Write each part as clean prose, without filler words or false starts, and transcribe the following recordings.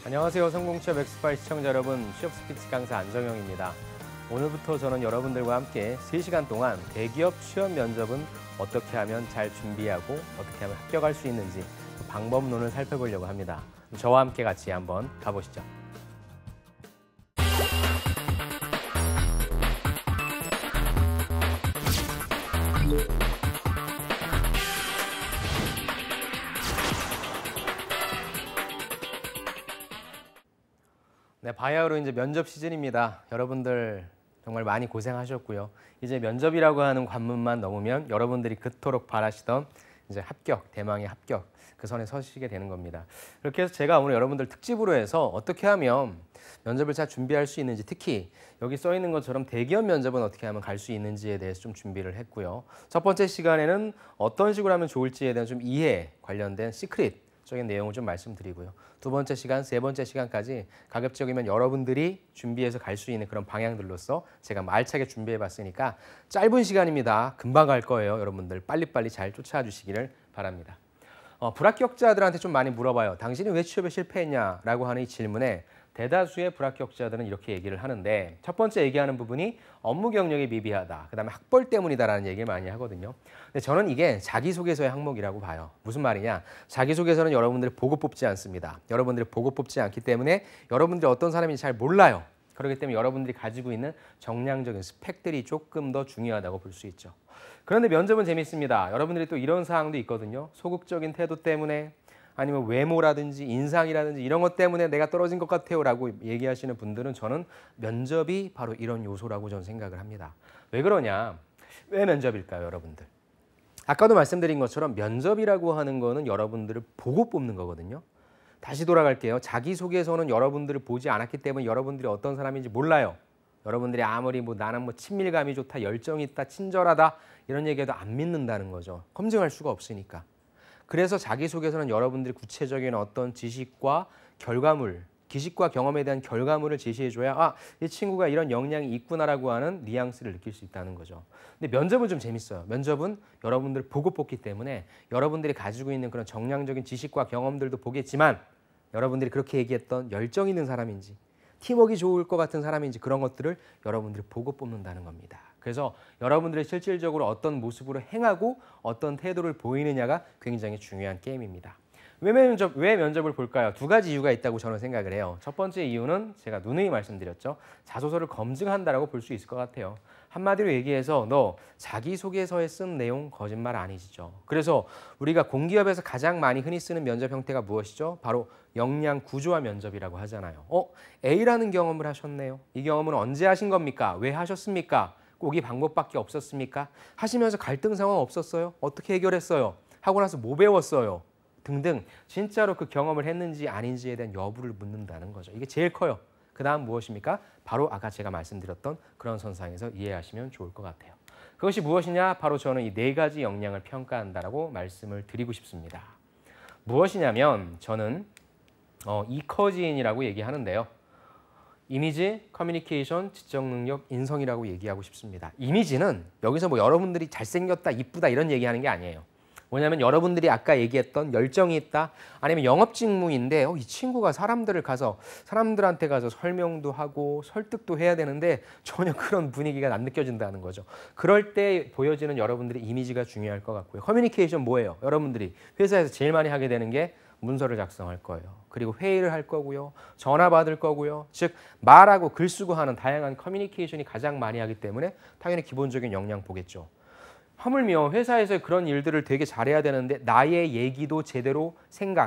안녕하세요. 성공취업 엑스파일 시청자 여러분, 취업 스피치 강사 안정영입니다. 오늘부터 저는 여러분들과 함께 3시간 동안 대기업 취업 면접은 어떻게 하면 잘 준비하고 어떻게 하면 합격할 수 있는지 그 방법론을 살펴보려고 합니다. 저와 함께 같이 한번 가보시죠. 네, 바야흐로 이제 면접 시즌입니다. 여러분들 정말 많이 고생하셨고요. 이제 면접이라고 하는 관문만 넘으면 여러분들이 그토록 바라시던 이제 합격, 대망의 합격, 그 선에 서시게 되는 겁니다. 그렇게 해서 제가 오늘 여러분들 특집으로 해서 어떻게 하면 면접을 잘 준비할 수 있는지, 특히 여기 써 있는 것처럼 대기업 면접은 어떻게 하면 갈 수 있는지에 대해서 좀 준비를 했고요. 첫 번째 시간에는 어떤 식으로 하면 좋을지에 대한 좀 이해 관련된 시크릿적인 내용을 좀 말씀드리고요. 두 번째 시간, 세 번째 시간까지 가급적이면 여러분들이 준비해서 갈 수 있는 그런 방향들로서 제가 알차게 준비해 봤으니까 짧은 시간입니다. 금방 갈 거예요. 여러분들 빨리빨리 잘 쫓아와 주시기를 바랍니다. 불합격자들한테 좀 많이 물어봐요. 당신이 왜 취업에 실패했냐라고 하는 이 질문에 대다수의 불합격자들은 이렇게 얘기를 하는데, 첫 번째 얘기하는 부분이 업무 경력이 미비하다, 그다음에 학벌 때문이다라는 얘기를 많이 하거든요. 근데 저는 이게 자기소개서의 항목이라고 봐요. 무슨 말이냐? 자기소개서는 여러분들이 보고 뽑지 않습니다. 여러분들이 보고 뽑지 않기 때문에 여러분들이 어떤 사람인지 잘 몰라요. 그렇기 때문에 여러분들이 가지고 있는 정량적인 스펙들이 조금 더 중요하다고 볼 수 있죠. 그런데 면접은 재밌습니다. 여러분들이 또 이런 사항도 있거든요. 소극적인 태도 때문에, 아니면 외모라든지 인상이라든지 이런 것 때문에 내가 떨어진 것 같아요 라고 얘기하시는 분들은 저는 면접이 바로 이런 요소라고 저는 생각을 합니다. 왜 그러냐? 왜 면접일까요, 여러분들? 아까도 말씀드린 것처럼 면접이라고 하는 거는 여러분들을 보고 뽑는 거거든요. 다시 돌아갈게요. 자기소개서는 여러분들을 보지 않았기 때문에 여러분들이 어떤 사람인지 몰라요. 여러분들이 아무리 나는 친밀감이 좋다, 열정이 있다, 친절하다 이런 얘기해도 안 믿는다는 거죠. 검증할 수가 없으니까. 그래서 자기소개서는 여러분들이 구체적인 어떤 지식과 결과물, 기식과 경험에 대한 결과물을 제시해줘야 이 친구가 이런 역량이 있구나라고 하는 뉘앙스를 느낄 수 있다는 거죠. 근데 면접은 좀 재밌어요. 면접은 여러분들을 보고 뽑기 때문에 여러분들이 가지고 있는 그런 정량적인 지식과 경험들도 보겠지만 여러분들이 그렇게 얘기했던 열정 있는 사람인지, 팀워크가 좋을 것 같은 사람인지 그런 것들을 여러분들이 보고 뽑는다는 겁니다. 그래서 여러분들이 실질적으로 어떤 모습으로 행하고 어떤 태도를 보이느냐가 굉장히 중요한 게임입니다. 왜 면접을 볼까요? 두 가지 이유가 있다고 저는 생각을 해요. 첫 번째 이유는 제가 누누이 말씀드렸죠. 자소서를 검증한다라고 볼 수 있을 것 같아요. 한마디로 얘기해서 너 자기소개서에 쓴 내용 거짓말 아니시죠? 그래서 우리가 공기업에서 가장 많이 흔히 쓰는 면접 형태가 무엇이죠? 바로 역량 구조화 면접이라고 하잖아요. A라는 경험을 하셨네요. 이 경험은 언제 하신 겁니까? 왜 하셨습니까? 꼭 이 방법밖에 없었습니까? 하시면서 갈등 상황 없었어요? 어떻게 해결했어요? 하고 나서 뭐 배웠어요? 등등 진짜로 그 경험을 했는지 아닌지에 대한 여부를 묻는다는 거죠. 이게 제일 커요. 그 다음 무엇입니까? 바로 아까 제가 말씀드렸던 그런 선상에서 이해하시면 좋을 것 같아요. 그것이 무엇이냐? 바로 저는 이 4가지 역량을 평가한다라고 말씀을 드리고 싶습니다. 무엇이냐면 저는 이커지인이라고 얘기하는데요. 이미지, 커뮤니케이션, 지적 능력, 인성이라고 얘기하고 싶습니다. 이미지는 여기서 여러분들이 잘생겼다, 이쁘다 이런 얘기하는 게 아니에요. 뭐냐면 여러분들이 아까 얘기했던 열정이 있다, 아니면 영업 직무인데 이 친구가 사람들한테 가서 설명도 하고 설득도 해야 되는데 전혀 그런 분위기가 안 느껴진다는 거죠. 그럴 때 보여지는 여러분들의 이미지가 중요할 것 같고요. 커뮤니케이션 뭐예요? 여러분들이 회사에서 제일 많이 하게 되는 게 문서를 작성할 거예요. 그리고 회의를 할 거고요. 전화 받을 거고요. 즉 말하고 글 쓰고 하는 다양한 커뮤니케이션이 가장 많이 하기 때문에 당연히 기본적인 역량 보겠죠. 하물며 회사에서 그런 일들을 되게 잘해야 되는데 나의 얘기도 제대로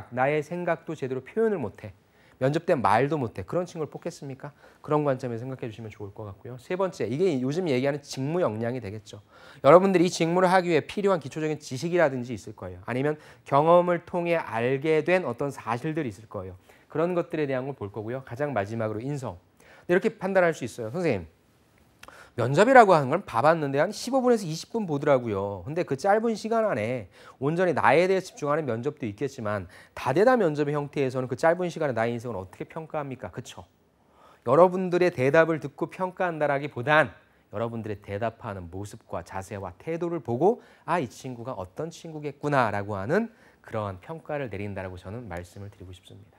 나의 생각도 제대로 표현을 못해. 면접 때 말도 못해. 그런 친구를 뽑겠습니까? 그런 관점에서 생각해 주시면 좋을 것 같고요. 세 번째, 이게 요즘 얘기하는 직무 역량이 되겠죠. 여러분들이 이 직무를 하기 위해 필요한 기초적인 지식이라든지 있을 거예요. 아니면 경험을 통해 알게 된 어떤 사실들이 있을 거예요. 그런 것들에 대한 걸 볼 거고요. 가장 마지막으로 인성. 이렇게 판단할 수 있어요. 선생님, 면접이라고 하는 건 봐봤는데 한 15분에서 20분 보더라고요. 근데 그 짧은 시간 안에 온전히 나에 대해 집중하는 면접도 있겠지만 다대다 면접의 형태에서는 그 짧은 시간에 나의 인생을 어떻게 평가합니까? 그렇죠? 여러분들의 대답을 듣고 평가한다라기보단 여러분들의 대답하는 모습과 자세와 태도를 보고 이 친구가 어떤 친구겠구나라고 하는 그러한 평가를 내린다라고 저는 말씀을 드리고 싶습니다.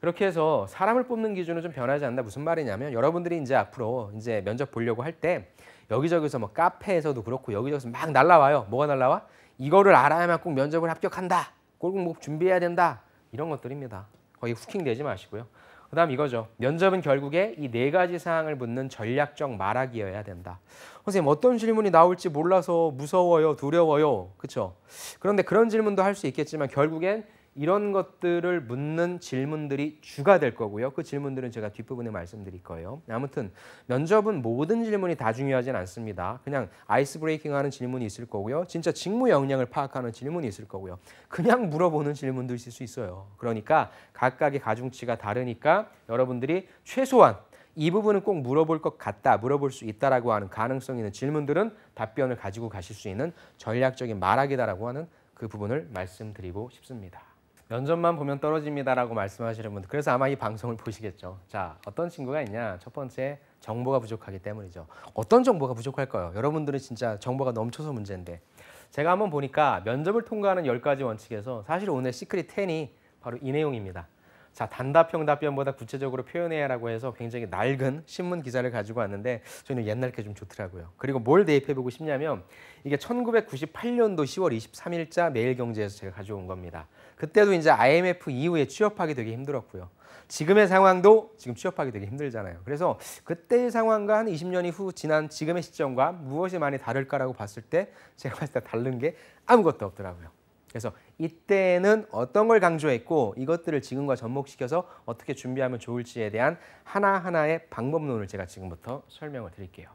그렇게 해서 사람을 뽑는 기준은 좀 변하지 않나. 무슨 말이냐면 여러분들이 이제 앞으로 이제 면접 보려고 할 때 여기저기서 뭐 카페에서도 그렇고 여기저기서 막 날라와요. 뭐가 날라와? 이거를 알아야만 꼭 면접을 합격한다. 꼭 뭐 준비해야 된다. 이런 것들입니다. 거기 후킹 되지 마시고요. 그다음 이거죠. 면접은 결국에 이 네 가지 사항을 묻는 전략적 말하기여야 된다. 선생님 어떤 질문이 나올지 몰라서 무서워요, 두려워요. 그렇죠? 그런데 그런 질문도 할 수 있겠지만 결국엔 이런 것들을 묻는 질문들이 주가 될 거고요. 그 질문들은 제가 뒷부분에 말씀드릴 거예요. 아무튼 면접은 모든 질문이 다 중요하진 않습니다. 그냥 아이스 브레이킹하는 질문이 있을 거고요. 진짜 직무 역량을 파악하는 질문이 있을 거고요. 그냥 물어보는 질문도 있을 수 있어요. 그러니까 각각의 가중치가 다르니까 여러분들이 최소한 이 부분은 꼭 물어볼 것 같다, 물어볼 수 있다라고 하는 가능성 있는 질문들은 답변을 가지고 가실 수 있는 전략적인 말하기다라고 하는 그 부분을 말씀드리고 싶습니다. 면접만 보면 떨어집니다라고 말씀하시는 분들, 그래서 아마 이 방송을 보시겠죠. 자, 어떤 친구가 있냐? 첫 번째, 정보가 부족하기 때문이죠. 어떤 정보가 부족할까요? 여러분들은 진짜 정보가 넘쳐서 문제인데 제가 한번 보니까 면접을 통과하는 10가지 원칙에서 사실 오늘 시크릿 10이 바로 이 내용입니다. 자, 단답형 답변보다 구체적으로 표현해야라고 해서 굉장히 낡은 신문 기사를 가지고 왔는데 저는 옛날 게 좀 좋더라고요. 그리고 뭘 대입해보고 싶냐면 이게 1998년도 10월 23일자 매일경제에서 제가 가져온 겁니다. 그때도 이제 IMF 이후에 취업하기 되게 힘들었고요. 지금의 상황도 지금 취업하기 되게 힘들잖아요. 그래서 그때의 상황과 한 20년이 후 지난 지금의 시점과 무엇이 많이 다를까라고 봤을 때 제가 봤을 때 다른 게 아무것도 없더라고요. 그래서 이때는 어떤 걸 강조했고 이것들을 지금과 접목시켜서 어떻게 준비하면 좋을지에 대한 하나하나의 방법론을 제가 지금부터 설명을 드릴게요.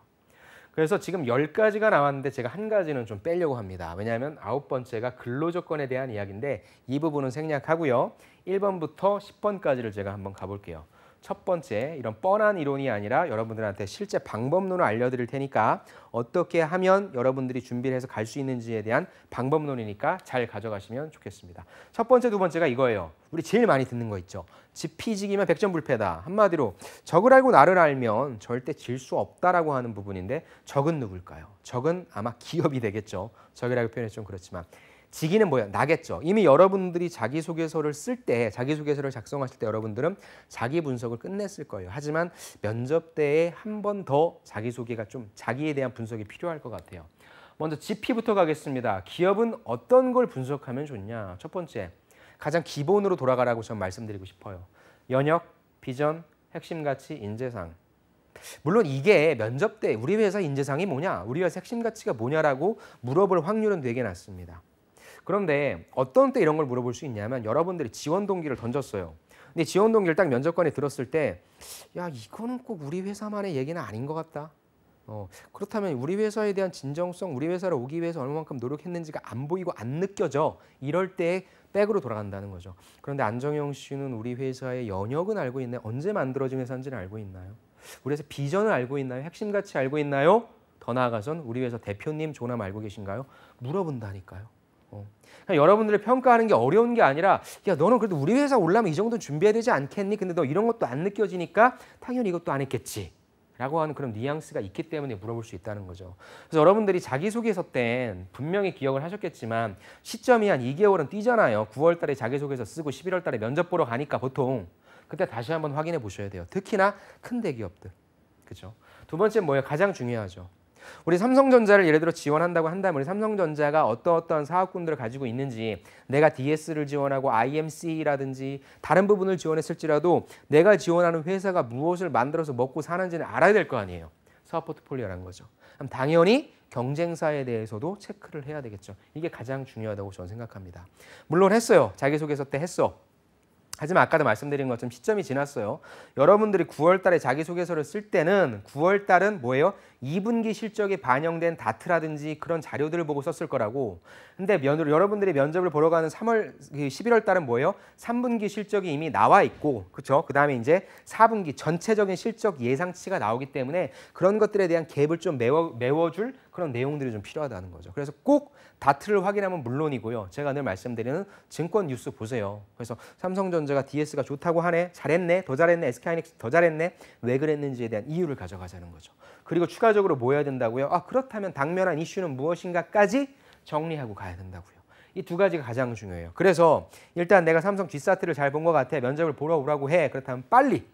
그래서 지금 10가지가 나왔는데 제가 한 가지는 좀 빼려고 합니다. 왜냐하면 9번째가 근로조건에 대한 이야기인데 이 부분은 생략하고요. 1번부터 10번까지를 제가 한번 가볼게요. 첫 번째, 이런 뻔한 이론이 아니라 여러분들한테 실제 방법론을 알려드릴 테니까 어떻게 하면 여러분들이 준비를 해서 갈 수 있는지에 대한 방법론이니까 잘 가져가시면 좋겠습니다. 첫 번째, 두 번째가 이거예요. 우리 제일 많이 듣는 거 있죠. 지피지기면 백전불패다. 한마디로 적을 알고 나를 알면 절대 질 수 없다라고 하는 부분인데 적은 누굴까요? 적은 아마 기업이 되겠죠. 적이라고 표현해서 좀 그렇지만. 지기는 뭐야? 나겠죠. 이미 여러분들이 자기소개서를 쓸 때, 자기소개서를 작성하실 때 여러분들은 자기 분석을 끝냈을 거예요. 하지만 면접 때에 한 번 더 자기소개가 좀 자기에 대한 분석이 필요할 것 같아요. 먼저 GP부터 가겠습니다. 기업은 어떤 걸 분석하면 좋냐? 첫 번째, 가장 기본으로 돌아가라고 저는 말씀드리고 싶어요. 연역, 비전, 핵심 가치, 인재상. 물론 이게 면접 때 우리 회사 인재상이 뭐냐? 우리 회사 핵심 가치가 뭐냐라고 물어볼 확률은 되게 낮습니다. 그런데 어떤 때 이런 걸 물어볼 수 있냐면 여러분들이 지원 동기를 던졌어요. 근데 지원 동기를 딱 면접관에 들었을 때 야, 이거는 꼭 우리 회사만의 얘기는 아닌 것 같다. 그렇다면 우리 회사에 대한 진정성, 우리 회사를 오기 위해서 얼마만큼 노력했는지가 안 보이고 안 느껴져. 이럴 때 백으로 돌아간다는 거죠. 그런데 안정영 씨는 우리 회사의 연역은 알고 있나요? 언제 만들어진 회사인지는 알고 있나요? 우리 회사 비전을 알고 있나요? 핵심 가치 알고 있나요? 더 나아가선 우리 회사 대표님 조남 알고 계신가요? 물어본다니까요. 그러니까 여러분들을 평가하는 게 어려운 게 아니라 야, 너는 그래도 우리 회사 올라면 이 정도 준비해야 되지 않겠니? 근데 너 이런 것도 안 느껴지니까 당연히 이것도 안 했겠지. 라고 하는 그런 뉘앙스가 있기 때문에 물어볼 수 있다는 거죠. 그래서 여러분들이 자기소개서 땐 분명히 기억을 하셨겠지만 시점이 한 2개월은 뛰잖아요. 9월 달에 자기소개서 쓰고 11월 달에 면접 보러 가니까 보통 그때 다시 한번 확인해 보셔야 돼요. 특히나 큰 대기업들. 그렇죠? 두 번째 뭐예요? 가장 중요하죠. 우리 삼성전자를 예를 들어 지원한다고 한다면 우리 삼성전자가 어떠한 사업군들을 가지고 있는지 내가 DS를 지원하고 IMC라든지 다른 부분을 지원했을지라도 내가 지원하는 회사가 무엇을 만들어서 먹고 사는지는 알아야 될 거 아니에요. 사업 포트폴리오라는 거죠. 그럼 당연히 경쟁사에 대해서도 체크를 해야 되겠죠. 이게 가장 중요하다고 저는 생각합니다. 물론 했어요. 자기소개서 때 했어. 하지만 아까도 말씀드린 것처럼 시점이 지났어요. 여러분들이 9월 달에 자기소개서를 쓸 때는 9월 달은 뭐예요? 2분기 실적에 반영된 다트라든지 그런 자료들을 보고 썼을 거라고. 근데 여러분들이 면접을 보러 가는 11월 달은 뭐예요? 3분기 실적이 이미 나와 있고, 그렇죠? 그다음에 이제 4분기 전체적인 실적 예상치가 나오기 때문에 그런 것들에 대한 갭을 좀 메워줄 그런 내용들이 좀 필요하다는 거죠. 그래서 꼭 다트를 확인하면 물론이고요. 제가 늘 말씀드리는 증권 뉴스 보세요. 그래서 삼성전자가 DS가 좋다고 하네, 잘했네, 더 잘했네, SK하이닉스 더 잘했네, 왜 그랬는지에 대한 이유를 가져가자는 거죠. 그리고 추가적으로 뭐 해야 된다고요? 그렇다면 당면한 이슈는 무엇인가까지 정리하고 가야 된다고요. 이 두 가지가 가장 중요해요. 그래서 일단 내가 삼성 G사트를 잘 본 것 같아. 면접을 보러 오라고 해. 그렇다면 빨리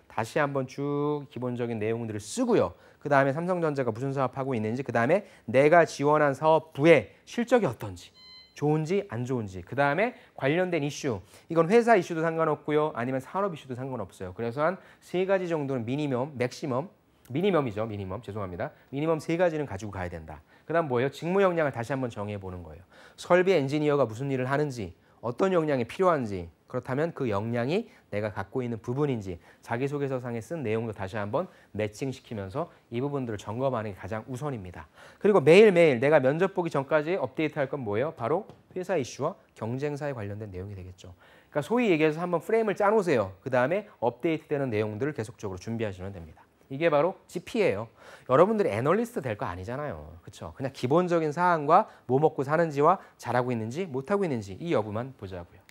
다시 한번 쭉 기본적인 내용들을 쓰고요. 그 다음에 삼성전자가 무슨 사업하고 있는지, 그 다음에 내가 지원한 사업부의 실적이 어떤지, 좋은지 안 좋은지, 그 다음에 관련된 이슈, 이건 회사 이슈도 상관없고요. 아니면 산업 이슈도 상관없어요. 그래서 한 세 가지 정도는 미니멈이죠. 죄송합니다. 미니멈 세 가지는 가지고 가야 된다. 그 다음 뭐예요? 직무 역량을 다시 한번 정해 보는 거예요. 설비 엔지니어가 무슨 일을 하는지, 어떤 역량이 필요한지, 그렇다면 그 역량이 내가 갖고 있는 부분인지 자기소개서상에 쓴 내용도 다시 한번 매칭시키면서 이 부분들을 점검하는 게 가장 우선입니다. 그리고 매일매일 내가 면접 보기 전까지 업데이트할 건 뭐예요? 바로 회사 이슈와 경쟁사에 관련된 내용이 되겠죠. 그러니까 소위 얘기해서 한번 프레임을 짜놓으세요. 그 다음에 업데이트되는 내용들을 계속적으로 준비하시면 됩니다. 이게 바로 GP예요. 여러분들이 애널리스트 될 거 아니잖아요. 그렇죠? 그냥 기본적인 사항과 뭐 먹고 사는지와 잘하고 있는지 못하고 있는지 이 여부만 보자고요.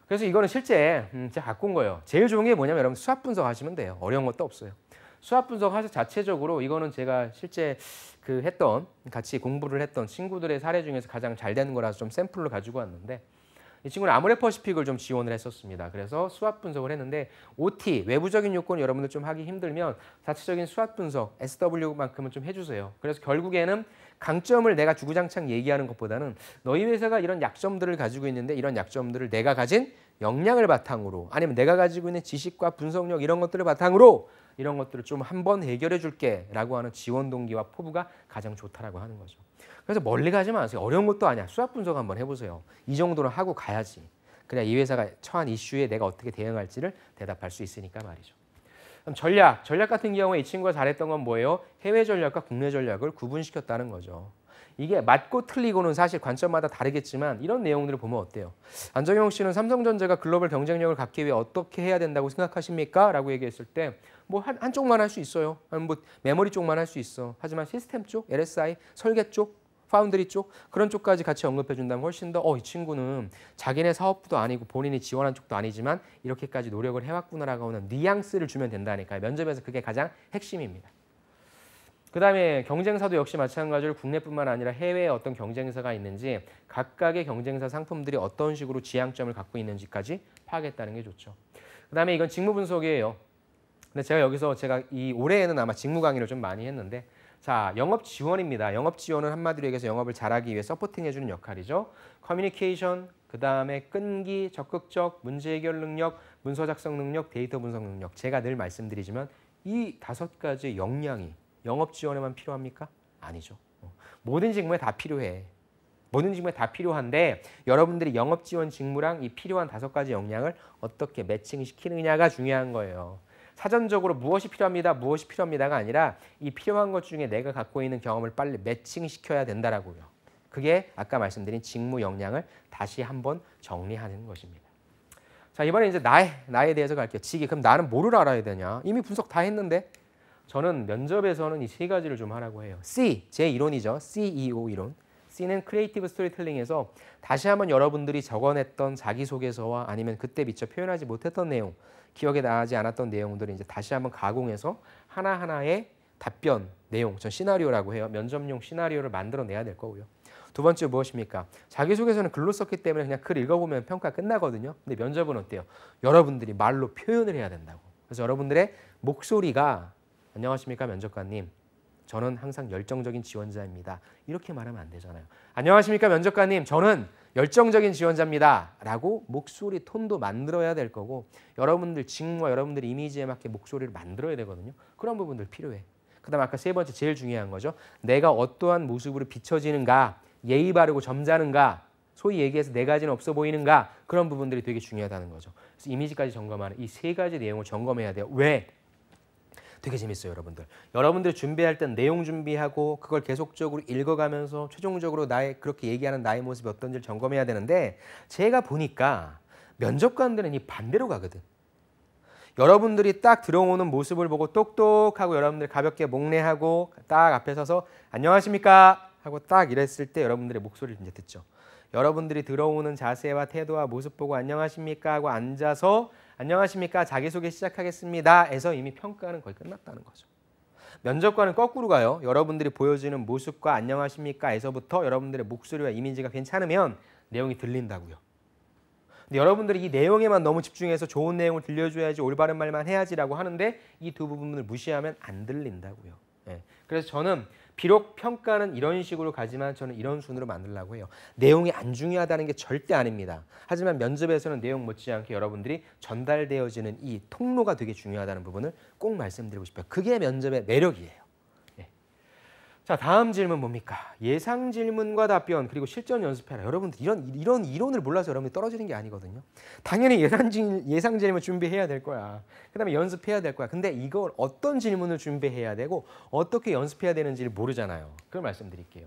그래서 이거는 실제 제가 갖고 온 거예요. 제일 좋은 게 뭐냐면 여러분 수학 분석하시면 돼요. 어려운 것도 없어요. 수학 분석하셔서 자체적으로 이거는 제가 실제 같이 공부를 했던 친구들의 사례 중에서 가장 잘 되는 거라서 좀 샘플로 가지고 왔는데, 이 친구는 아모레퍼시픽을 좀 지원을 했었습니다. 그래서 수학 분석을 했는데 OT, 외부적인 요건 여러분들 좀 하기 힘들면 자체적인 수학 분석, SW만큼은 좀 해주세요. 그래서 결국에는 강점을 내가 주구장창 얘기하는 것보다는 너희 회사가 이런 약점들을 가지고 있는데 이런 약점들을 내가 가진 역량을 바탕으로, 아니면 내가 가지고 있는 지식과 분석력 이런 것들을 바탕으로 이런 것들을 좀 한번 해결해 줄게 라고 하는 지원 동기와 포부가 가장 좋다라고 하는 거죠. 그래서 멀리 가지 마세요. 어려운 것도 아니야. 수학 분석 한번 해보세요. 이 정도는 하고 가야지. 그래야 이 회사가 처한 이슈에 내가 어떻게 대응할지를 대답할 수 있으니까 말이죠. 그럼 전략 같은 경우에 이 친구가 잘했던 건 뭐예요? 해외 전략과 국내 전략을 구분시켰다는 거죠. 이게 맞고 틀리고는 사실 관점마다 다르겠지만 이런 내용들을 보면 어때요? 안정영 씨는 삼성전자가 글로벌 경쟁력을 갖기 위해 어떻게 해야 된다고 생각하십니까? 라고 얘기했을 때 뭐 한쪽만 할 수 있어요. 아니면 뭐 메모리 쪽만 할 수 있어. 하지만 시스템 쪽, LSI, 설계 쪽, 파운드리 쪽, 그런 쪽까지 같이 언급해 준다면 훨씬 더 이 친구는 자기네 사업부도 아니고 본인이 지원한 쪽도 아니지만 이렇게까지 노력을 해왔구나라고 하는 뉘앙스를 주면 된다니까요. 면접에서 그게 가장 핵심입니다. 그 다음에 경쟁사도 역시 마찬가지로 국내뿐만 아니라 해외에 어떤 경쟁사가 있는지, 각각의 경쟁사 상품들이 어떤 식으로 지향점을 갖고 있는지까지 파악했다는 게 좋죠. 그 다음에 이건 직무 분석이에요. 근데 제가 이 올해에는 아마 직무 강의를 좀 많이 했는데, 자, 영업 지원입니다. 영업 지원은 한마디로 얘기해서 영업을 잘하기 위해 서포팅 해주는 역할이죠. 커뮤니케이션, 그 다음에 끈기, 적극적, 문제 해결 능력, 문서 작성 능력, 데이터 분석 능력. 제가 늘 말씀드리지만 이 5가지 역량이 영업 지원에만 필요합니까? 아니죠. 모든 직무에 다 필요해. 모든 직무에 다 필요한데 여러분들이 영업 지원 직무랑 이 필요한 5가지 역량을 어떻게 매칭시키느냐가 중요한 거예요. 사전적으로 무엇이 필요합니다가 아니라 이 필요한 것 중에 내가 갖고 있는 경험을 빨리 매칭시켜야 된다라고요. 그게 아까 말씀드린 직무 역량을 다시 한번 정리하는 것입니다. 자, 이번에 이제 나에 대해서 갈게요. 그럼 나는 뭐를 알아야 되냐? 이미 분석 다 했는데 저는 면접에서는 이 3가지를 좀 하라고 해요. C, 제 이론이죠. CEO 이론. C는 크리에이티브 스토리텔링에서 다시 한번 여러분들이 적어냈던 자기소개서와 아니면 그때 미처 표현하지 못했던 내용, 기억에 나지 않았던 내용들을 이제 다시 한번 가공해서 하나하나의 답변 내용, 전 시나리오라고 해요. 면접용 시나리오를 만들어내야 될 거고요. 두 번째 무엇입니까? 자기소개서는 글로 썼기 때문에 그냥 글 읽어보면 평가 끝나거든요. 근데 면접은 어때요? 여러분들이 말로 표현을 해야 된다고. 그래서 여러분들의 목소리가 안녕하십니까 면접관님. 저는 항상 열정적인 지원자입니다. 이렇게 말하면 안 되잖아요. 안녕하십니까 면접관님. 저는 열정적인 지원자입니다. 라고 목소리 톤도 만들어야 될 거고 여러분들 직무와 여러분들 이미지에 맞게 목소리를 만들어야 되거든요. 그런 부분들 필요해. 그 다음 아까 3번째 제일 중요한 거죠. 내가 어떠한 모습으로 비춰지는가, 예의 바르고 점잖은가, 소위 얘기해서 4가지는 없어 보이는가, 그런 부분들이 되게 중요하다는 거죠. 그래서 이미지까지 점검하는 이 3가지 내용을 점검해야 돼요. 왜? 되게 재밌어요, 여러분들. 여러분들 준비할 땐 내용 준비하고 그걸 계속적으로 읽어가면서 최종적으로 그렇게 얘기하는 나의 모습이 어떤지를 점검해야 되는데 제가 보니까 면접관들은 이 반대로 가거든. 여러분들이 딱 들어오는 모습을 보고 똑똑하고 여러분들 가볍게 목례하고 딱 앞에 서서 안녕하십니까 하고 딱 이랬을 때 여러분들의 목소리를 이제 듣죠. 여러분들이 들어오는 자세와 태도와 모습 보고 안녕하십니까 하고 앉아서 안녕하십니까 자기소개 시작하겠습니다 해서 이미 평가는 거의 끝났다는 거죠. 면접관은 거꾸로 가요. 여러분들이 보여주는 모습과 안녕하십니까에서부터 여러분들의 목소리와 이미지가 괜찮으면 내용이 들린다고요. 근데 여러분들이 이 내용에만 너무 집중해서 좋은 내용을 들려줘야지 올바른 말만 해야지라고 하는데 이 두 부분을 무시하면 안 들린다고요. 예. 그래서 저는 비록 평가는 이런 식으로 가지만 저는 이런 순으로 만들려고 해요. 내용이 안 중요하다는 게 절대 아닙니다. 하지만 면접에서는 내용 못지않게 여러분들이 전달되어지는 이 통로가 되게 중요하다는 부분을 꼭 말씀드리고 싶어요. 그게 면접의 매력이에요. 예. 자, 다음 질문 뭡니까? 예상 질문과 답변 그리고 실전 연습해라. 여러분들 이런 이론을 몰라서 여러분이 떨어지는 게 아니거든요. 당연히 예상 질문 준비해야 될 거야. 그다음에 연습해야 될 거야. 근데 이걸 어떤 질문을 준비해야 되고 어떻게 연습해야 되는지를 모르잖아요. 그걸 말씀드릴게요.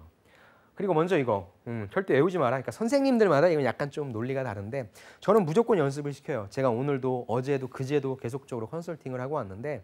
그리고 먼저 이거 절대 외우지 마라. 그러니까 선생님들마다 이건 약간 좀 논리가 다른데 저는 무조건 연습을 시켜요. 제가 오늘도 어제도 그제도 계속적으로 컨설팅을 하고 왔는데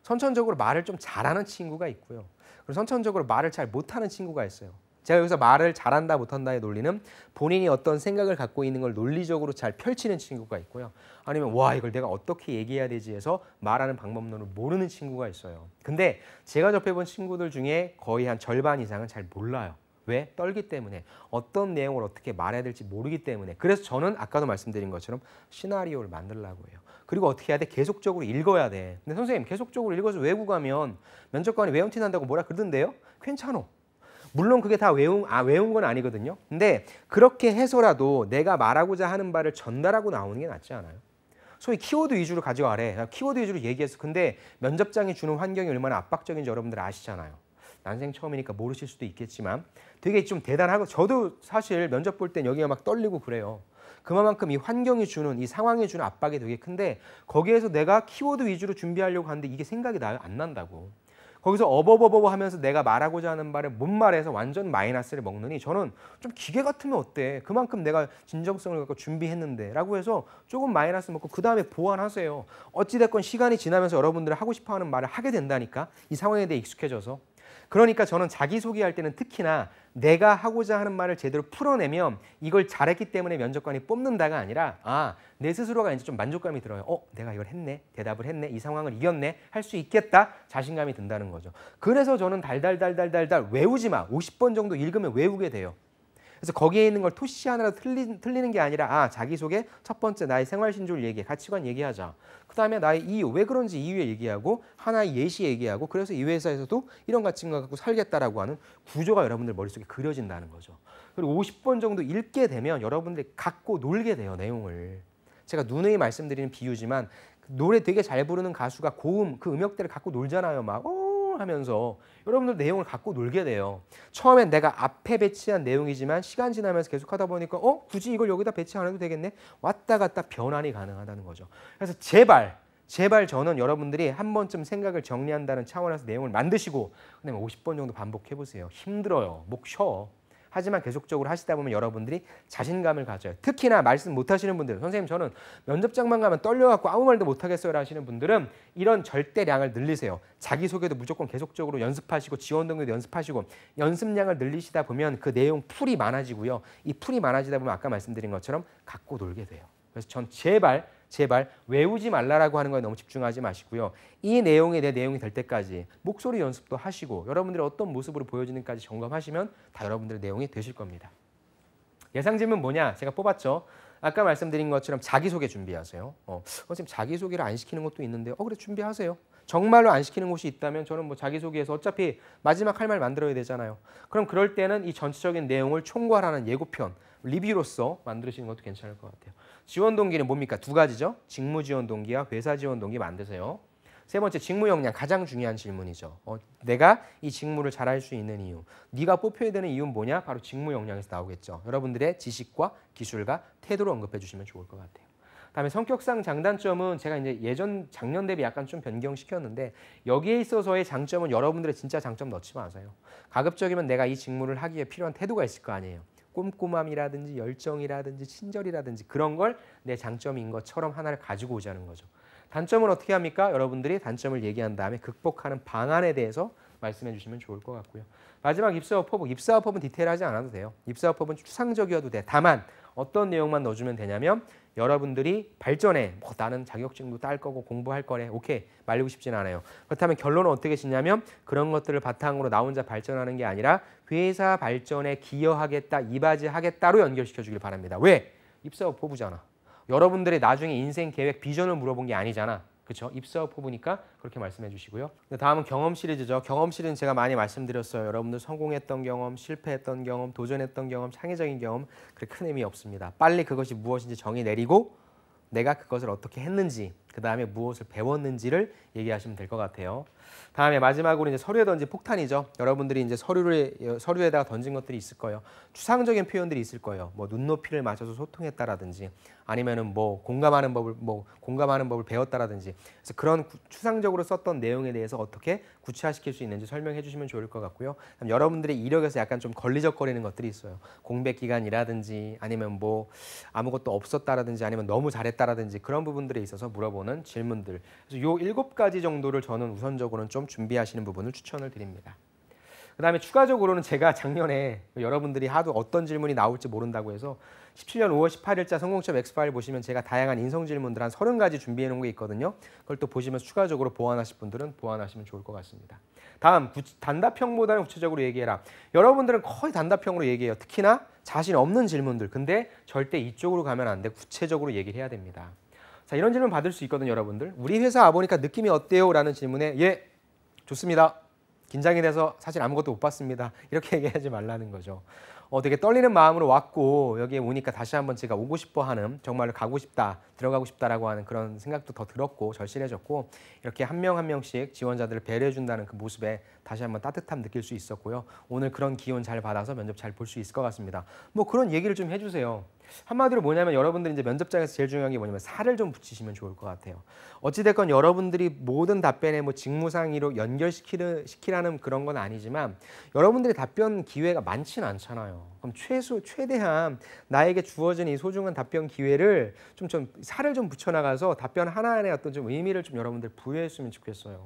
선천적으로 말을 좀 잘하는 친구가 있고요. 그리고 선천적으로 말을 잘 못하는 친구가 있어요. 제가 여기서 말을 잘한다 못한다의 논리는 본인이 어떤 생각을 갖고 있는 걸 논리적으로 잘 펼치는 친구가 있고요. 아니면 와 이걸 내가 어떻게 얘기해야 되지 해서 말하는 방법론을 모르는 친구가 있어요. 근데 제가 접해본 친구들 중에 거의 한 절반 이상은 잘 몰라요. 왜? 떨기 때문에. 어떤 내용을 어떻게 말해야 될지 모르기 때문에. 그래서 저는 아까도 말씀드린 것처럼 시나리오를 만들려고 해요. 그리고 어떻게 해야 돼? 계속적으로 읽어야 돼. 근데 선생님 계속적으로 읽어서 외우고 가면 면접관이 외운 티 난다고 뭐라 그러던데요? 괜찮아. 물론 그게 다 외운 건 아니거든요. 근데 그렇게 해서라도 내가 말하고자 하는 바를 전달하고 나오는 게 낫지 않아요? 소위 키워드 위주로 가져가래. 키워드 위주로 얘기해서 근데 면접장이 주는 환경이 얼마나 압박적인지 여러분들 아시잖아요. 난생 처음이니까 모르실 수도 있겠지만 되게 좀 대단하고 저도 사실 면접 볼 땐 여기가 막 떨리고 그래요. 그만큼 이 환경이 주는 이 상황이 주는 압박이 되게 큰데 거기에서 내가 키워드 위주로 준비하려고 하는데 이게 생각이 나요? 안 난다고. 거기서 어버버버 하면서 내가 말하고자 하는 말을 못 말해서 완전 마이너스를 먹느니 저는 좀 기계 같으면 어때? 그만큼 내가 진정성을 갖고 준비했는데 라고 해서 조금 마이너스 먹고 그 다음에 보완하세요. 어찌됐건 시간이 지나면서 여러분들이 하고 싶어하는 말을 하게 된다니까. 이 상황에 대해 익숙해져서. 그러니까 저는 자기소개할 때는 특히나 내가 하고자 하는 말을 제대로 풀어내면 이걸 잘했기 때문에 면접관이 뽑는다가 아니라 내 스스로가 이제 좀 만족감이 들어요. 내가 이걸 했네. 대답을 했네. 이 상황을 이겼네. 할 수 있겠다. 자신감이 든다는 거죠. 그래서 저는 달달달달달달 외우지 마. 50번 정도 읽으면 외우게 돼요. 그래서 거기에 있는 걸 토시 하나로 틀리는 게 아니라 자기소개 첫 번째 나의 생활신조를 얘기해. 가치관 얘기하자. 그다음에 나의 이유, 왜 그런지 이유 얘기하고 하나의 예시 얘기하고 그래서 이 회사에서도 이런 가치관 갖고 살겠다라고 하는 구조가 여러분들 머릿속에 그려진다는 거죠. 그리고 50번 정도 읽게 되면 여러분들이 갖고 놀게 돼요, 내용을. 제가 누누이 말씀드리는 비유지만 노래 되게 잘 부르는 가수가 고음, 그 음역대를 갖고 놀잖아요. 막 하면서 여러분들 내용을 갖고 놀게 돼요. 처음엔 내가 앞에 배치한 내용이지만 시간 지나면서 계속 하다 보니까 굳이 이걸 여기다 배치 안 해도 되겠네. 왔다 갔다 변환이 가능하다는 거죠. 그래서 제발 저는 여러분들이 한 번쯤 생각을 정리한다는 차원에서 내용을 만드시고 그다음에 50번 정도 반복해 보세요. 힘들어요. 목 쉬어. 하지만 계속적으로 하시다 보면 여러분들이 자신감을 가져요. 특히나 말씀 못하시는 분들, 선생님 저는 면접장만 가면 떨려갖고 아무 말도 못하겠어요 하시는 분들은 이런 절대량을 늘리세요. 자기소개도 무조건 계속적으로 연습하시고 지원동료도 연습하시고 연습량을 늘리시다 보면 그 내용 풀이 많아지고요. 이 풀이 많아지다 보면 아까 말씀드린 것처럼 갖고 놀게 돼요. 그래서 전 제발 외우지 말라라고 하는 거에 너무 집중하지 마시고요. 이 내용이 내 내용이 될 때까지 목소리 연습도 하시고 여러분들이 어떤 모습으로 보여지는지까지 점검하시면 다 여러분들의 내용이 되실 겁니다. 예상 질문 뭐냐? 제가 뽑았죠. 아까 말씀드린 것처럼 자기소개 준비하세요. 선생님 자기소개를 안 시키는 것도 있는데 그래 준비하세요. 정말로 안 시키는 곳이 있다면 저는 뭐 자기소개에서 어차피 마지막 할 말 만들어야 되잖아요. 그럼 그럴 때는 이 전체적인 내용을 총괄하는 예고편, 리뷰로서 만드시는 것도 괜찮을 것 같아요. 지원 동기는 뭡니까? 두 가지죠. 직무 지원 동기와 회사 지원 동기 만드세요. 세 번째 직무 역량 가장 중요한 질문이죠. 내가 이 직무를 잘할 수 있는 이유. 네가 뽑혀야 되는 이유는 뭐냐? 바로 직무 역량에서 나오겠죠. 여러분들의 지식과 기술과 태도를 언급해 주시면 좋을 것 같아요. 다음에 성격상 장단점은 제가 이제 작년 대비 약간 좀 변경시켰는데 여기에 있어서의 장점은 여러분들의 진짜 장점 넣지 마세요. 가급적이면 내가 이 직무를 하기 위해 필요한 태도가 있을 거 아니에요. 꼼꼼함이라든지 열정이라든지 친절이라든지 그런 걸 내 장점인 것처럼 하나를 가지고 오자는 거죠. 단점은 어떻게 합니까? 여러분들이 단점을 얘기한 다음에 극복하는 방안에 대해서 말씀해 주시면 좋을 것 같고요. 마지막 입사업법은 디테일하지 않아도 돼요. 입사업법은 추상적이어도 돼. 다만 어떤 내용만 넣어주면 되냐면 여러분들이 발전해. 뭐 나는 자격증도 딸 거고 공부할 거래. 오케이. 말리고 싶진 않아요. 그렇다면 결론은 어떻게 짓냐면 그런 것들을 바탕으로 나 혼자 발전하는 게 아니라 회사 발전에 기여하겠다, 이바지하겠다로 연결시켜 주길 바랍니다. 왜? 입사업 포부잖아. 여러분들의 나중에 인생 계획, 비전을 물어본 게 아니잖아. 그렇죠? 입사업 포부니까 그렇게 말씀해 주시고요. 다음은 경험 시리즈죠. 경험 시리즈는 제가 많이 말씀드렸어요. 여러분들 성공했던 경험, 실패했던 경험, 도전했던 경험, 창의적인 경험 그렇게 큰 의미 없습니다. 빨리 그것이 무엇인지 정의 내리고 내가 그것을 어떻게 했는지 그 다음에 무엇을 배웠는지를 얘기하시면 될 것 같아요. 다음에 마지막으로 이제 서류에 던진 폭탄이죠. 여러분들이 이제 서류에다가 던진 것들이 있을 거예요. 추상적인 표현들이 있을 거예요. 뭐 눈높이를 맞춰서 소통했다라든지 아니면은 뭐 공감하는 법을 배웠다라든지 그래서 그런 추상적으로 썼던 내용에 대해서 어떻게 구체화시킬 수 있는지 설명해 주시면 좋을 것 같고요. 여러분들의 이력에서 약간 좀 걸리적거리는 것들이 있어요. 공백 기간이라든지 아니면 뭐 아무것도 없었다라든지 아니면 너무 잘했다라든지 그런 부분들에 있어서 물어보는 질문들. 그래서 요 7가지 정도를 저는 우선적으로는 좀 준비하시는 부분을 추천을 드립니다. 그 다음에 추가적으로는 제가 작년에 여러분들이 하도 어떤 질문이 나올지 모른다고 해서 17년 5월 18일자 성공점 X파일 보시면 제가 다양한 인성 질문들 한 30가지 준비해 놓은 게 있거든요. 그걸 또 보시면서 추가적으로 보완하실 분들은 보완하시면 좋을 것 같습니다. 다음, 단답형보다는 구체적으로 얘기해라. 여러분들은 거의 단답형으로 얘기해요. 특히나 자신 없는 질문들. 근데 절대 이쪽으로 가면 안 돼. 구체적으로 얘기를 해야 됩니다. 자, 이런 질문 받을 수 있거든요, 여러분들. 우리 회사 와보니까 느낌이 어때요? 라는 질문에 예, 좋습니다. 긴장이 돼서 사실 아무것도 못 봤습니다. 이렇게 얘기하지 말라는 거죠. 되게 떨리는 마음으로 왔고 여기에 오니까 다시 한번 제가 오고 싶어 하는 정말로 가고 싶다, 들어가고 싶다라고 하는 그런 생각도 더 들었고 절실해졌고 이렇게 한 명 한 명씩 지원자들을 배려해 준다는 그 모습에 다시 한번 따뜻함 느낄 수 있었고요. 오늘 그런 기운 잘 받아서 면접 잘 볼 수 있을 것 같습니다. 뭐 그런 얘기를 좀 해주세요. 한마디로 뭐냐면 여러분들이 이제 면접장에서 제일 중요한 게 뭐냐면 살을 좀 붙이시면 좋을 것 같아요. 어찌됐건 여러분들이 모든 답변에 뭐 직무상의로 연결시키라는 그런 건 아니지만 여러분들의 답변 기회가 많지는 않잖아요. 그럼 최대한 나에게 주어진 이 소중한 답변 기회를 좀 살을 좀 붙여나가서 답변 하나하나에 어떤 좀 의미를 좀 여러분들 부여했으면 좋겠어요.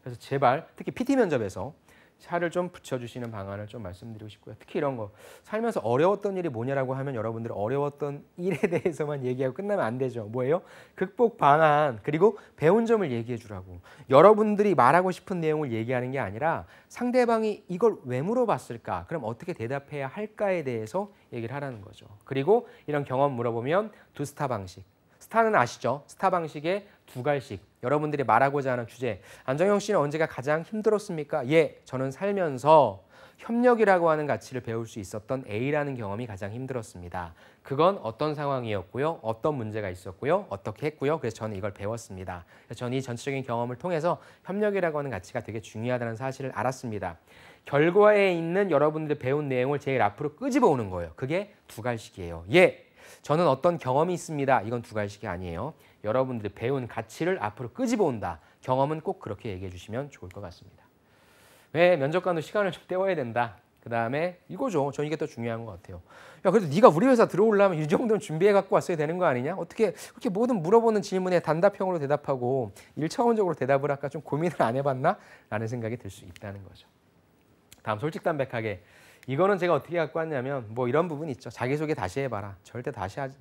그래서 제발 특히 PT 면접에서 살을 좀 붙여주시는 방안을 좀 말씀드리고 싶고요. 특히 이런 거 살면서 어려웠던 일이 뭐냐라고 하면 여러분들 어려웠던 일에 대해서만 얘기하고 끝나면 안 되죠. 뭐예요? 극복 방안 그리고 배운 점을 얘기해 주라고. 여러분들이 말하고 싶은 내용을 얘기하는 게 아니라 상대방이 이걸 왜 물어봤을까? 그럼 어떻게 대답해야 할까에 대해서 얘기를 하라는 거죠. 그리고 이런 경험 물어보면 두 스타 방식. 스타는 아시죠? 스타 방식의 2갈식. 여러분들이 말하고자 하는 주제. 안정형 씨는 언제가 가장 힘들었습니까? 예, 저는 살면서 협력이라고 하는 가치를 배울 수 있었던 A라는 경험이 가장 힘들었습니다. 그건 어떤 상황이었고요. 어떤 문제가 있었고요. 어떻게 했고요. 그래서 저는 이걸 배웠습니다. 그래서 저는 이 전체적인 경험을 통해서 협력이라고 하는 가치가 되게 중요하다는 사실을 알았습니다. 결과에 있는 여러분들이 배운 내용을 제일 앞으로 끄집어 오는 거예요. 그게 2갈식이에요. 예, 저는 어떤 경험이 있습니다. 이건 2갈식이 아니에요. 여러분들이 배운 가치를 앞으로 끄집어 온다. 경험은 꼭 그렇게 얘기해 주시면 좋을 것 같습니다. 왜 면접관도 시간을 좀 때워야 된다. 그 다음에 이거죠. 저는 이게 더 중요한 것 같아요. 야, 그래도 네가 우리 회사 들어오려면 이 정도는 준비해 갖고 왔어야 되는 거 아니냐? 어떻게 그렇게 모든 물어보는 질문에 단답형으로 대답하고 1차원적으로 대답을 할까 좀 고민을 안 해봤나? 라는 생각이 들 수 있다는 거죠. 다음 솔직담백하게. 이거는 제가 어떻게 갖고 왔냐면 뭐 이런 부분이 있죠. 자기소개 다시 해봐라. 절대 다시 하지.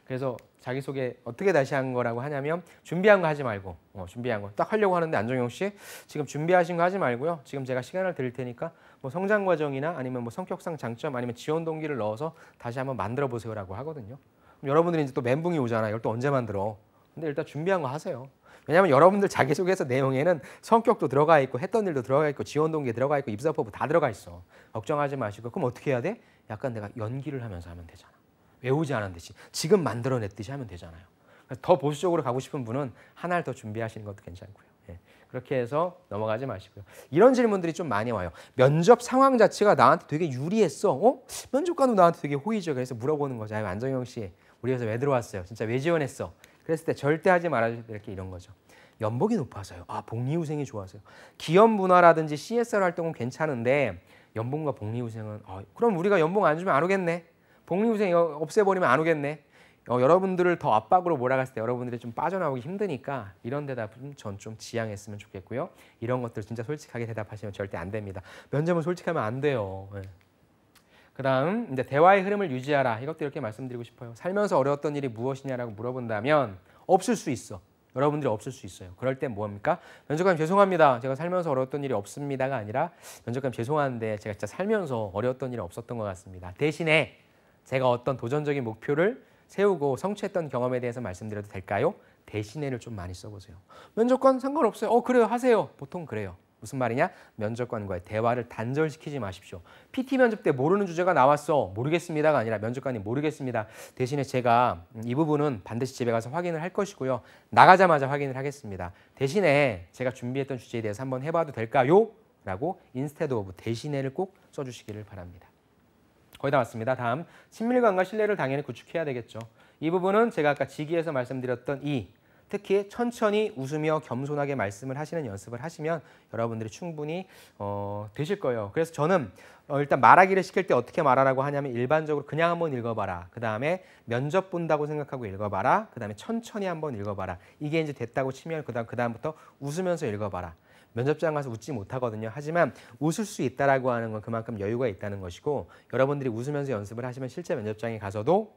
그래서 자기소개 어떻게 다시 한 거라고 하냐면 준비한 거 하지 말고 준비한 거 딱 하려고 하는데 안정형 씨 지금 준비하신 거 하지 말고요. 지금 제가 시간을 드릴 테니까 뭐 성장 과정이나 아니면 뭐 성격상 장점 아니면 지원 동기를 넣어서 다시 한번 만들어 보세요라고 하거든요. 그럼 여러분들이 이제 또 멘붕이 오잖아요. 이걸 또 언제 만들어? 근데 일단 준비한 거 하세요. 왜냐하면 여러분들 자기소개서 내용에는 성격도 들어가 있고 했던 일도 들어가 있고 지원 동기 들어가 있고 입사포부 다 들어가 있어. 걱정하지 마시고 그럼 어떻게 해야 돼? 약간 내가 연기를 하면서 하면 되잖아. 외우지 않은 듯이 지금 만들어냈듯이 하면 되잖아요. 더 보수적으로 가고 싶은 분은 하나를 더 준비하시는 것도 괜찮고요. 예. 그렇게 해서 넘어가지 마시고요. 이런 질문들이 좀 많이 와요. 면접 상황 자체가 나한테 되게 유리했어. 면접관도 나한테 되게 호의적. 그래서 물어보는 거죠. 안정형 씨 우리 회사 왜 들어왔어요? 진짜 왜 지원했어? 그랬을 때 절대 하지 말아야 될 게 이런 거죠. 연봉이 높아서요. 복리후생이 좋아서요. 기업 문화라든지 CSR 활동은 괜찮은데 연봉과 복리후생은 그럼 우리가 연봉 안 주면 안 오겠네. 복리후생 없애버리면 안 오겠네. 여러분들을 더 압박으로 몰아갔을 때 여러분들이 좀 빠져나오기 힘드니까 이런 대답은 전 좀 지양했으면 좋겠고요. 이런 것들 진짜 솔직하게 대답하시면 절대 안 됩니다. 면접은 솔직하면 안 돼요. 네. 그다음 이제 대화의 흐름을 유지하라. 이것도 이렇게 말씀드리고 싶어요. 살면서 어려웠던 일이 무엇이냐라고 물어본다면 없을 수 있어. 여러분들이 없을 수 있어요. 그럴 땐 뭐합니까? 면접관님 죄송합니다. 제가 살면서 어려웠던 일이 없습니다가 아니라 면접관님 죄송한데 제가 진짜 살면서 어려웠던 일이 없었던 것 같습니다. 대신에 제가 어떤 도전적인 목표를 세우고 성취했던 경험에 대해서 말씀드려도 될까요? 대신에를 좀 많이 써보세요. 면접관 상관없어요. 그래요. 하세요. 보통 그래요. 무슨 말이냐? 면접관과의 대화를 단절시키지 마십시오. PT 면접 때 모르는 주제가 나왔어. 모르겠습니다가 아니라 면접관이 모르겠습니다. 대신에 제가 이 부분은 반드시 집에 가서 확인을 할 것이고요. 나가자마자 확인을 하겠습니다. 대신에 제가 준비했던 주제에 대해서 한번 해봐도 될까요? 라고 instead of 대신에를 꼭 써주시기를 바랍니다. 거의 다 왔습니다. 다음, 친밀감과 신뢰를 당연히 구축해야 되겠죠. 이 부분은 제가 아까 지기에서 말씀드렸던 특히 천천히 웃으며 겸손하게 말씀을 하시는 연습을 하시면 여러분들이 충분히 되실 거예요. 그래서 저는 일단 말하기를 시킬 때 어떻게 말하라고 하냐면 일반적으로 그냥 한번 읽어봐라. 그 다음에 면접 본다고 생각하고 읽어봐라. 그 다음에 천천히 한번 읽어봐라. 이게 이제 됐다고 치면 그 다음부터 웃으면서 읽어봐라. 면접장 가서 웃지 못하거든요. 하지만 웃을 수 있다라고 하는 건 그만큼 여유가 있다는 것이고 여러분들이 웃으면서 연습을 하시면 실제 면접장에 가서도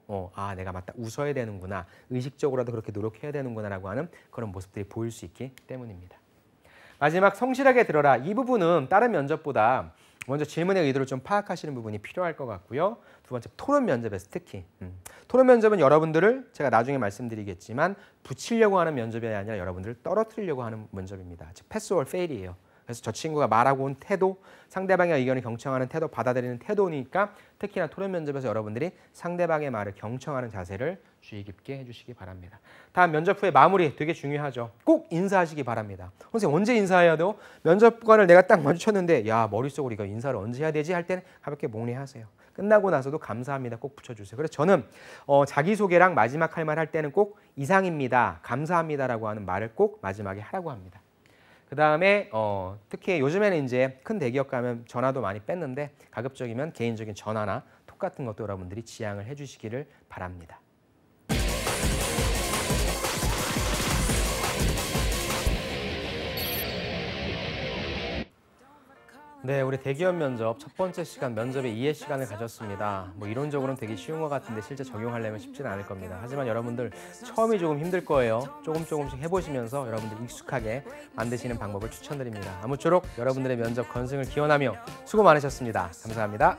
내가 맞다 웃어야 되는구나. 의식적으로라도 그렇게 노력해야 되는구나라고 하는 그런 모습들이 보일 수 있기 때문입니다. 마지막 성실하게 들어라. 이 부분은 다른 면접보다 먼저 질문의 의도를 좀 파악하시는 부분이 필요할 것 같고요. 두 번째, 토론 면접에서 특히 토론 면접은 여러분들을 제가 나중에 말씀드리겠지만 붙이려고 하는 면접이 아니라 여러분들을 떨어뜨리려고 하는 면접입니다. 즉 패스 or fail이에요. 그래서 저 친구가 말하고 온 태도, 상대방의 의견을 경청하는 태도, 받아들이는 태도니까 특히나 토론 면접에서 여러분들이 상대방의 말을 경청하는 자세를 주의 깊게 해주시기 바랍니다. 다음 면접 후에 마무리 되게 중요하죠. 꼭 인사하시기 바랍니다. 선생님 언제 인사해야 돼요? 면접관을 내가 딱 마주쳤는데 야 머릿속으로 이거 인사를 언제 해야 되지? 할 때는 가볍게 목례하세요. 끝나고 나서도 감사합니다 꼭 붙여주세요. 그래서 저는 자기소개랑 마지막 할 말 할 때는 꼭 이상입니다, 감사합니다라고 하는 말을 꼭 마지막에 하라고 합니다. 그 다음에 특히 요즘에는 이제 큰 대기업 가면 전화도 많이 뺐는데 가급적이면 개인적인 전화나 톡 같은 것도 여러분들이 지향을 해주시기를 바랍니다. 네, 우리 대기업 면접 첫 번째 시간 면접의 이해 시간을 가졌습니다. 뭐 이론적으로는 되게 쉬운 것 같은데 실제 적용하려면 쉽지는 않을 겁니다. 하지만 여러분들 처음이 조금 힘들 거예요. 조금씩 해보시면서 여러분들 익숙하게 만드시는 방법을 추천드립니다. 아무쪼록 여러분들의 면접 건승을 기원하며 수고 많으셨습니다. 감사합니다.